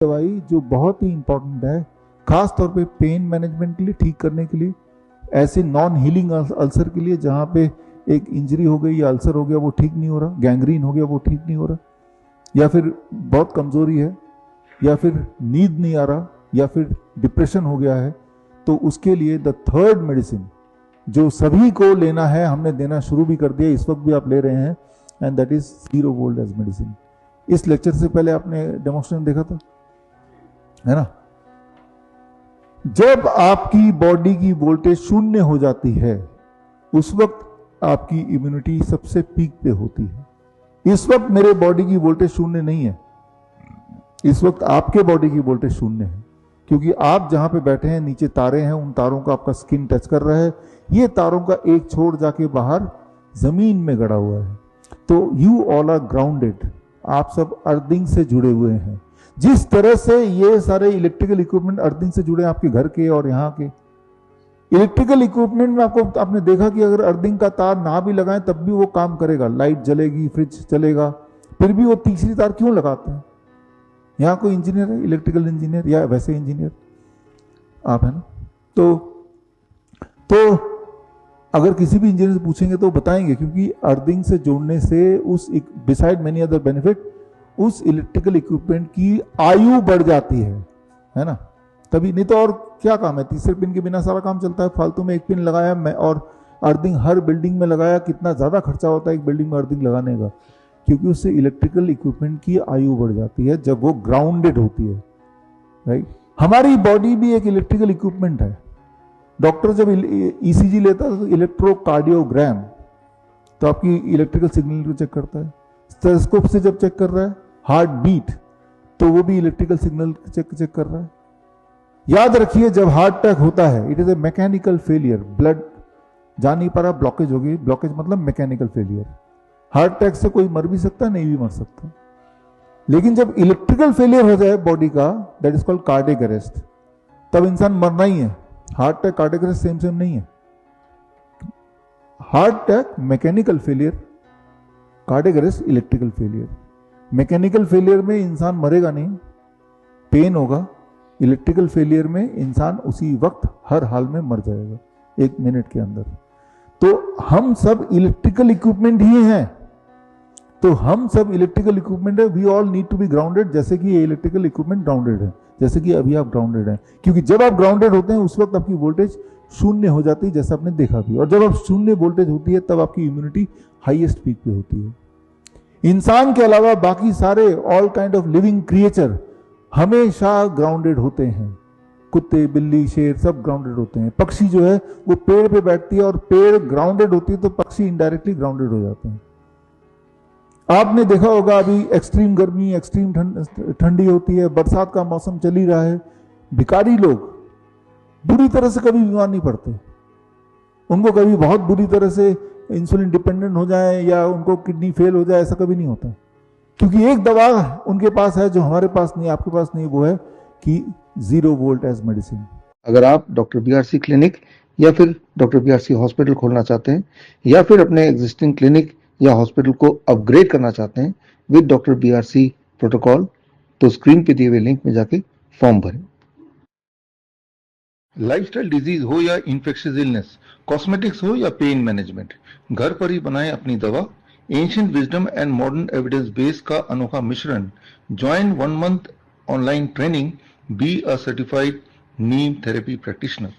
दवाई जो बहुत ही इंपॉर्टेंट है, खास तौर पे पेन मैनेजमेंट के लिए, ठीक करने के लिए, ऐसे नॉन हीलिंग अल्सर के लिए जहाँ पे एक इंजरी हो गई या अल्सर हो गया वो ठीक नहीं हो रहा, गैंग्रीन हो गया वो ठीक नहीं हो रहा, या फिर बहुत कमजोरी है, या फिर नींद नहीं आ रहा, या फिर डिप्रेशन हो गया है, तो उसके लिए द थर्ड मेडिसिन जो सभी को लेना है, हमने देना शुरू भी कर दिया, इस वक्त भी आप ले रहे हैं, and that is 0 volt as medicine. इस लेक्चर से पहले आपने डेमोन्स्ट्रेशन देखा था, है ना? जब आपकी बॉडी की वोल्टेज 0 हो जाती है, उस वक्त आपकी इम्यूनिटी सबसे पीक पे होती है। इस वक्त मेरे बॉडी की वोल्टेज 0 नहीं है, इस वक्त आपके बॉडी की वोल्टेज 0 है, क्योंकि आप जहां पे बैठे हैं नीचे तारे हैं, उन तारों का आपका स्किन टच कर रहा है, ये तारों का एक छोर जाके बाहर जमीन में गड़ा हुआ है। तो यू ऑल आर ग्राउंडेड, आप सब अर्थिंग से जुड़े हुए हैं। जिस तरह से ये सारे इलेक्ट्रिकल इक्विपमेंट अर्थिंग से जुड़े हैं, आपके घर के और यहाँ के इलेक्ट्रिकल इक्विपमेंट में आपने देखा कि अगर अर्थिंग का तार ना भी लगाएं तब भी वो काम करेगा, लाइट जलेगी, फ्रिज चलेगा, फिर भी वो तीसरी तार क्यों लगाते हैं? यहाँ कोई इंजीनियर है, इलेक्ट्रिकल इंजीनियर या वैसे इंजीनियर आप है ना? तो अगर किसी भी इंजीनियर से पूछेंगे तो बताएंगे, क्योंकि अर्थिंग से जोड़ने से उस बिसाइड मेनी अदर बेनिफिट उस इलेक्ट्रिकल इक्विपमेंट की आयु बढ़ जाती है ना? तभी, नहीं तो और क्या काम है? तीसरे पिन के बिना सारा काम चलता है, फालतू में एक पिन लगाया मैं और अर्थिंग हर बिल्डिंग में लगाया, कितना ज्यादा खर्चा होता है एक बिल्डिंग में अर्थिंग लगाने का, क्योंकि उससे इलेक्ट्रिकल इक्विपमेंट की आयु बढ़ जाती है जब वो ग्राउंडेड होती है, राइट? हमारी बॉडी भी एक इलेक्ट्रिकल इक्विपमेंट है। डॉक्टर जब ईसीजी लेता है तो इलेक्ट्रोकार्डियोग्राम, तो आपकी इलेक्ट्रिकल सिग्नल को चेक करता है। स्टेथोस्कोप से जब चेक कर रहा है हार्ट बीट, तो वो भी इलेक्ट्रिकल सिग्नल चेक कर रहा है। याद रखिए, जब हार्ट अटैक होता है it is a mechanical failure, blood जा नहीं पा रहा, ब्लॉकेज हो गई, ब्लॉकेज मतलब मैकेनिकल फेलियर। हार्ट अटैक से कोई मर भी सकता है, नहीं भी मर सकता, लेकिन जब इलेक्ट्रिकल फेलियर हो जाए बॉडी का, that is called cardiac arrest, तब इंसान मरना ही है। Heart attack cardiac arrest same नहीं है। Heart attack mechanical failure, cardiac arrest electrical failure. Mechanical failure में इंसान मरेगा नहीं, पेन होगा, इलेक्ट्रिकल फेलियर में इंसान उसी वक्त हर हाल में मर जाएगा 1 मिनट के अंदर। तो हम सब इलेक्ट्रिकल इक्विपमेंट ही हैं, तो हम सब इलेक्ट्रिकल इक्विपमेंट है, we all need to be grounded, जैसे कि ये इलेक्ट्रिकल इक्विपमेंट ग्राउंडेड है, जैसे कि अभी आप ग्राउंडेड हैं। क्योंकि जब आप ग्राउंडेड होते हैं उस वक्त आपकी वोल्टेज 0 हो जाती है, जैसा आपने देखा भी, और जब आप 0 वोल्टेज होती है तब आपकी इम्यूनिटी हाईएस्ट पीक पे होती है। इंसान के अलावा बाकी सारे all kind of living creature हमेशा ग्राउंडेड होते हैं। कुत्ते, बिल्ली, शेर सब ग्राउंडेड होते हैं। पक्षी जो है वो पेड़ पे बैठती है और पेड़ ग्राउंडेड होती है, तो पक्षी इनडायरेक्टली ग्राउंडेड हो जाते हैं। आपने देखा होगा अभी एक्सट्रीम गर्मी, एक्सट्रीम ठंडी होती है, बरसात का मौसम चल ही रहा है, भिखारी लोग बुरी तरह से कभी बीमार नहीं पड़ते। उनको कभी बहुत बुरी तरह से इंसुलिन डिपेंडेंट हो जाए या उनको किडनी फेल हो जाए, ऐसा कभी नहीं होता, क्योंकि एक दवा उनके पास है जो हमारे पास नहीं, आपके पास नहीं, वो है कि 0 वोल्ट एज मेडिसिन। अगर आप डॉक्टर बीआरसी क्लिनिक या फिर डॉक्टर बीआरसी हॉस्पिटल खोलना चाहते हैं, या फिर अपने एग्जिस्टिंग क्लिनिक या हॉस्पिटल को अपग्रेड करना चाहते हैं विद डॉक्टर बीआरसी प्रोटोकॉल, तो स्क्रीन पे दिए हुए लिंक में जाके फॉर्म भरें। लाइफस्टाइल डिजीज हो या इन्फेक्शियस इलनेस, कॉस्मेटिक्स हो या पेन मैनेजमेंट, घर पर ही बनाएं अपनी दवा। Ancient wisdom and modern evidence base का अनोखा मिश्रण। Join 1 month online training, be a certified Neem therapy practitioner.